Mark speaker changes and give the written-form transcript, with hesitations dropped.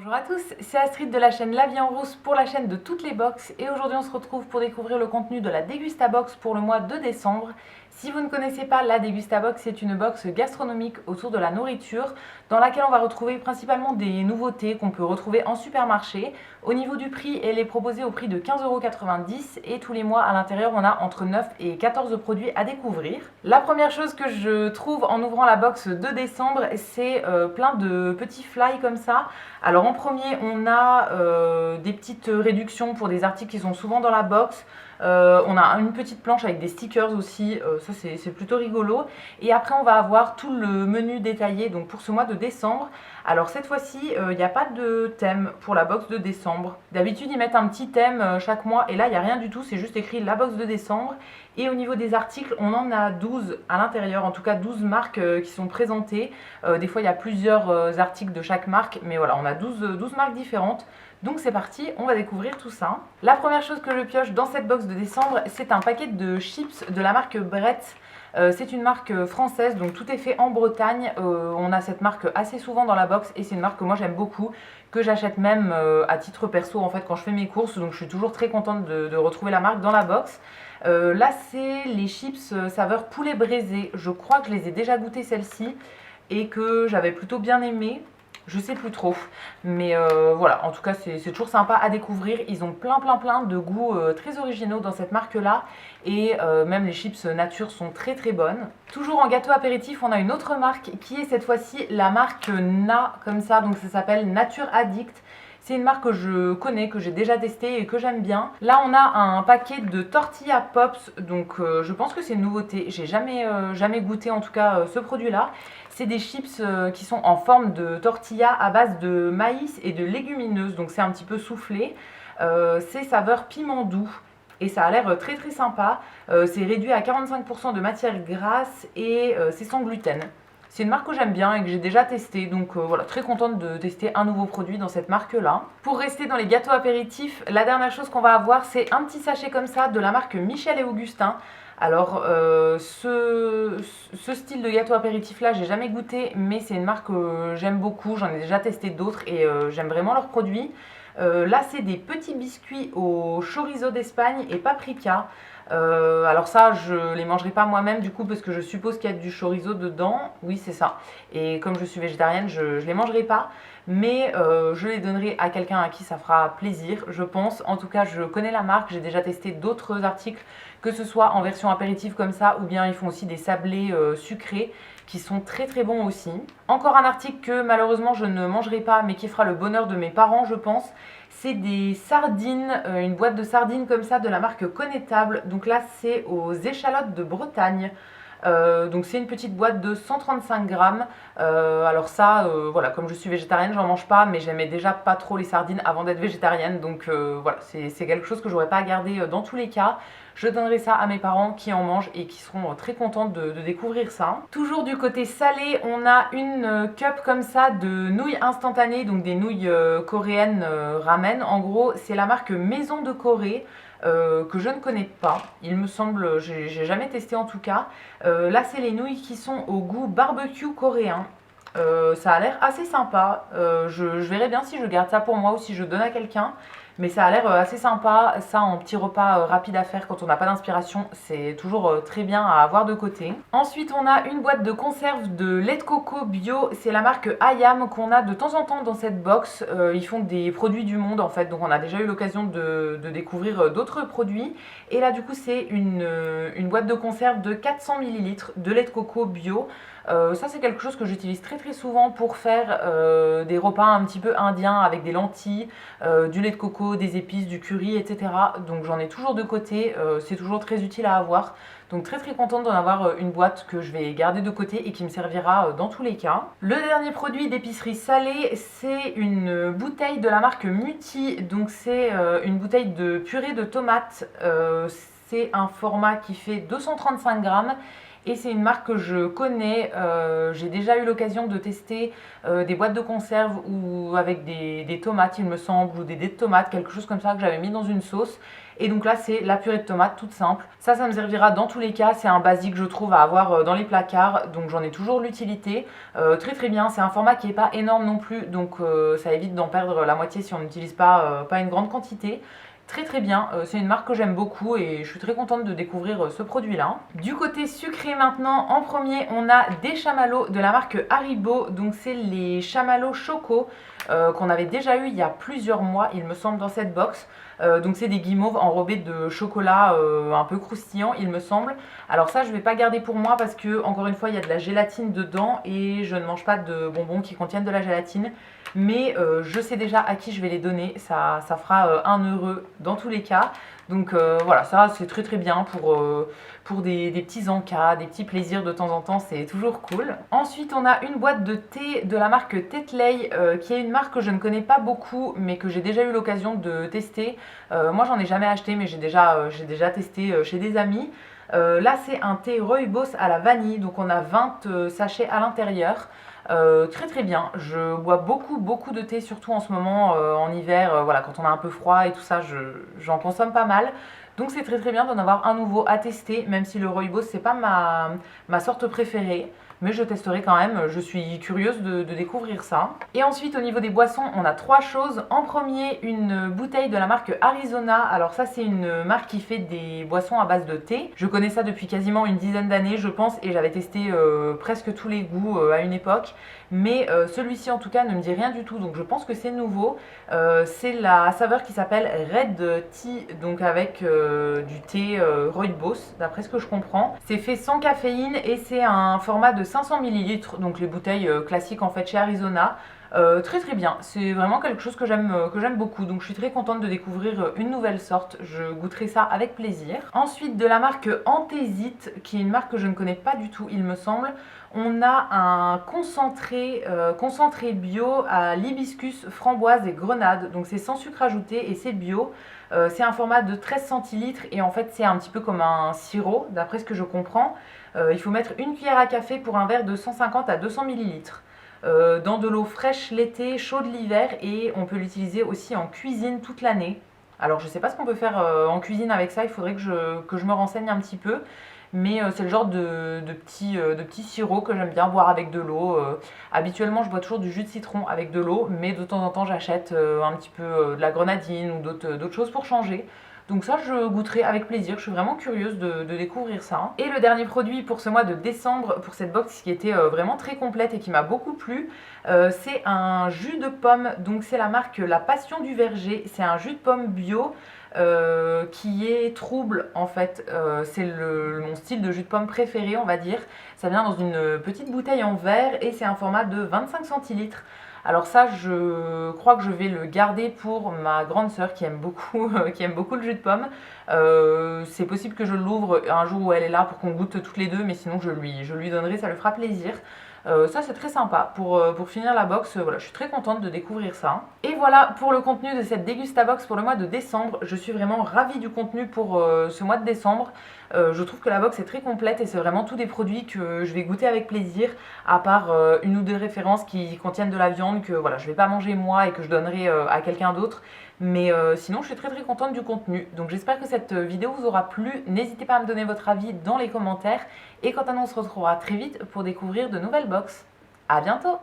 Speaker 1: Bonjour à tous, c'est Astrid de la chaîne La Vie en Rousse pour la chaîne de toutes les box et aujourd'hui on se retrouve pour découvrir le contenu de la Dégusta Box pour le mois de décembre. Si vous ne connaissez pas la Dégusta Box, c'est une box gastronomique autour de la nourriture dans laquelle on va retrouver principalement des nouveautés qu'on peut retrouver en supermarché. Au niveau du prix, elle est proposée au prix de 15,90 € et tous les mois à l'intérieur on a entre 9 et 14 produits à découvrir. La première chose que je trouve en ouvrant la box de décembre, c'est plein de petits fly comme ça. Alors en premier, on a des petites réductions pour des articles qui sont souvent dans la box. On a une petite planche avec des stickers aussi, ça c'est plutôt rigolo. Et après on va avoir tout le menu détaillé donc pour ce mois de décembre. Alors cette fois-ci, il n'y a pas de thème pour la box de décembre. D'habitude ils mettent un petit thème chaque mois et là il n'y a rien du tout, c'est juste écrit la box de décembre. Et au niveau des articles, on en a 12 à l'intérieur, en tout cas 12 marques qui sont présentées. Des fois il y a plusieurs articles de chaque marque, mais voilà, on a 12 marques différentes. Donc c'est parti, on va découvrir tout ça. La première chose que je pioche dans cette box de décembre, c'est un paquet de chips de la marque Brett. C'est une marque française, donc tout est fait en Bretagne. On a cette marque assez souvent dans la box et c'est une marque que moi j'aime beaucoup, que j'achète même à titre perso en fait quand je fais mes courses. Donc je suis toujours très contente de retrouver la marque dans la box. Là c'est les chips saveur poulet braisé. Je crois que je les ai déjà goûtées celles-ci et que j'avais plutôt bien aimé. Je sais plus trop, mais voilà, en tout cas c'est toujours sympa à découvrir. Ils ont plein de goûts très originaux dans cette marque là et même les chips nature sont très bonnes. Toujours en gâteau apéritif, on a une autre marque qui est cette fois-ci la marque Na comme ça, donc ça s'appelle Nature Addict. C'est une marque que je connais, que j'ai déjà testé et que j'aime bien. Là, on a un paquet de tortilla pops, donc je pense que c'est une nouveauté. J'ai jamais goûté en tout cas ce produit-là. C'est des chips qui sont en forme de tortilla à base de maïs et de légumineuses, donc c'est un petit peu soufflé. C'est saveur piment doux et ça a l'air très sympa. C'est réduit à 45% de matière grasse et c'est sans gluten. C'est une marque que j'aime bien et que j'ai déjà testé, donc voilà, très contente de tester un nouveau produit dans cette marque-là. Pour rester dans les gâteaux apéritifs, la dernière chose qu'on va avoir, c'est un petit sachet comme ça de la marque Michel et Augustin. Alors, ce style de gâteau apéritif là, j'ai jamais goûté, mais c'est une marque que j'aime beaucoup. J'en ai déjà testé d'autres et j'aime vraiment leurs produits. Là, c'est des petits biscuits au chorizo d'Espagne et paprika. Alors ça, je les mangerai pas moi-même du coup parce que je suppose qu'il y a du chorizo dedans. Oui, c'est ça. Et comme je suis végétarienne, je les mangerai pas. Mais je les donnerai à quelqu'un à qui ça fera plaisir, je pense. En tout cas, je connais la marque, j'ai déjà testé d'autres articles, que ce soit en version apéritif comme ça, ou bien ils font aussi des sablés sucrés qui sont très bons aussi. Encore un article que malheureusement je ne mangerai pas, mais qui fera le bonheur de mes parents, je pense. C'est des sardines, une boîte de sardines comme ça de la marque Connétable. Donc là, c'est aux échalotes de Bretagne. Donc c'est une petite boîte de 135 grammes. Alors ça, voilà, comme je suis végétarienne, j'en mange pas, mais j'aimais déjà pas trop les sardines avant d'être végétarienne. Donc voilà, c'est quelque chose que j'aurais pas à garder dans tous les cas. Je donnerai ça à mes parents qui en mangent et qui seront très contents de découvrir ça. Toujours du côté salé, on a une cup comme ça de nouilles instantanées, donc des nouilles coréennes ramen. En gros, c'est la marque Maison de Corée. Que je ne connais pas, il me semble, j'ai jamais testé en tout cas. Là c'est les nouilles qui sont au goût barbecue coréen. Ça a l'air assez sympa, je verrai bien si je garde ça pour moi ou si je donne à quelqu'un. Mais ça a l'air assez sympa, ça en petit repas rapide à faire quand on n'a pas d'inspiration, c'est toujours très bien à avoir de côté. Ensuite on a une boîte de conserve de lait de coco bio, c'est la marque Ayam qu'on a de temps en temps dans cette box. Ils font des produits du monde en fait, donc on a déjà eu l'occasion de découvrir d'autres produits. Et là du coup c'est une boîte de conserve de 400 ml de lait de coco bio. Ça c'est quelque chose que j'utilise très souvent pour faire des repas un petit peu indiens avec des lentilles, du lait de coco, des épices, du curry, etc. Donc j'en ai toujours de côté, c'est toujours très utile à avoir. Donc très contente d'en avoir une boîte que je vais garder de côté et qui me servira dans tous les cas. Le dernier produit d'épicerie salée, c'est une bouteille de la marque Muti. Donc c'est une bouteille de purée de tomates. C'est un format qui fait 235 grammes. Et c'est une marque que je connais, j'ai déjà eu l'occasion de tester des boîtes de conserve ou avec des tomates il me semble, ou des dés de tomates, quelque chose comme ça que j'avais mis dans une sauce. Et donc là c'est la purée de tomates toute simple. Ça me servira dans tous les cas, c'est un basique je trouve à avoir dans les placards, donc j'en ai toujours l'utilité. Très bien, c'est un format qui n'est pas énorme non plus, donc ça évite d'en perdre la moitié si on n'utilise pas une grande quantité. Très bien, c'est une marque que j'aime beaucoup et je suis très contente de découvrir ce produit là. Du côté sucré maintenant, en premier on a des chamallows de la marque Haribo, donc c'est les chamallows choco qu'on avait déjà eu il y a plusieurs mois il me semble dans cette box. Donc c'est des guimauves enrobés de chocolat un peu croustillant il me semble. Alors ça je vais pas garder pour moi parce que encore une fois il y a de la gélatine dedans et je ne mange pas de bonbons qui contiennent de la gélatine. Mais je sais déjà à qui je vais les donner, ça fera un heureux dans tous les cas. Donc voilà, ça c'est très bien pour des petits encas, des petits plaisirs de temps en temps, c'est toujours cool. Ensuite on a une boîte de thé de la marque Tetley, qui est une marque que je ne connais pas beaucoup mais que j'ai déjà eu l'occasion de tester. Moi j'en ai jamais acheté mais j'ai déjà testé chez des amis. Là c'est un thé Rooibos à la vanille, donc on a 20 sachets à l'intérieur. Très bien, je bois beaucoup de thé, surtout en ce moment en hiver, voilà, quand on a un peu froid et tout ça, j'en consomme pas mal. Donc c'est très bien d'en avoir un nouveau à tester, même si le Rooibos c'est pas ma sorte préférée. Mais je testerai quand même, je suis curieuse de découvrir ça. Et ensuite au niveau des boissons, on a 3 choses. En premier, une bouteille de la marque Arizona. Alors ça c'est une marque qui fait des boissons à base de thé. Je connais ça depuis quasiment une dizaine d'années je pense et j'avais testé presque tous les goûts à une époque. Mais celui-ci en tout cas ne me dit rien du tout, donc je pense que c'est nouveau. C'est la saveur qui s'appelle Red Tea, donc avec du thé Rooibos d'après ce que je comprends. C'est fait sans caféine et c'est un format de 500 ml, donc les bouteilles classiques en fait chez Arizona. Très bien, c'est vraiment quelque chose que j'aime beaucoup, donc je suis très contente de découvrir une nouvelle sorte, je goûterai ça avec plaisir. Ensuite de la marque Antésite, qui est une marque que je ne connais pas du tout il me semble, on a un concentré bio à l'hibiscus, framboise et grenade, donc c'est sans sucre ajouté et c'est bio. C'est un format de 13 centilitres et en fait c'est un petit peu comme un sirop d'après ce que je comprends. Il faut mettre une cuillère à café pour un verre de 150 à 200 millilitres. Dans de l'eau fraîche l'été, chaude l'hiver et on peut l'utiliser aussi en cuisine toute l'année. Alors je sais pas ce qu'on peut faire en cuisine avec ça, il faudrait que je me renseigne un petit peu. Mais c'est le genre de petit sirop que j'aime bien boire avec de l'eau. Habituellement je bois toujours du jus de citron avec de l'eau, mais de temps en temps j'achète un petit peu de la grenadine ou d'autres choses pour changer. Donc ça je goûterai avec plaisir, je suis vraiment curieuse de découvrir ça. Et le dernier produit pour ce mois de décembre, pour cette box qui était vraiment très complète et qui m'a beaucoup plu, c'est un jus de pomme, donc c'est la marque La Passion du Verger, c'est un jus de pomme bio. Qui est trouble en fait, c'est mon style de jus de pomme préféré on va dire. Ça vient dans une petite bouteille en verre et c'est un format de 25 centilitres. Alors ça je crois que je vais le garder pour ma grande sœur qui aime beaucoup, qui aime beaucoup le jus de pomme. C'est possible que je l'ouvre un jour où elle est là pour qu'on goûte toutes les deux, mais sinon je lui donnerai, ça lui fera plaisir. Ça c'est très sympa pour finir la box, voilà, je suis très contente de découvrir ça. Et voilà pour le contenu de cette Dégustabox pour le mois de décembre. Je suis vraiment ravie du contenu pour ce mois de décembre. Je trouve que la box est très complète et c'est vraiment tous des produits que je vais goûter avec plaisir, à part une ou deux références qui contiennent de la viande que voilà, je vais pas manger moi et que je donnerai à quelqu'un d'autre. Mais sinon je suis très contente du contenu. Donc j'espère que cette vidéo vous aura plu. N'hésitez pas à me donner votre avis dans les commentaires. Et quant à nous on se retrouvera très vite pour découvrir de nouvelles box. A bientôt!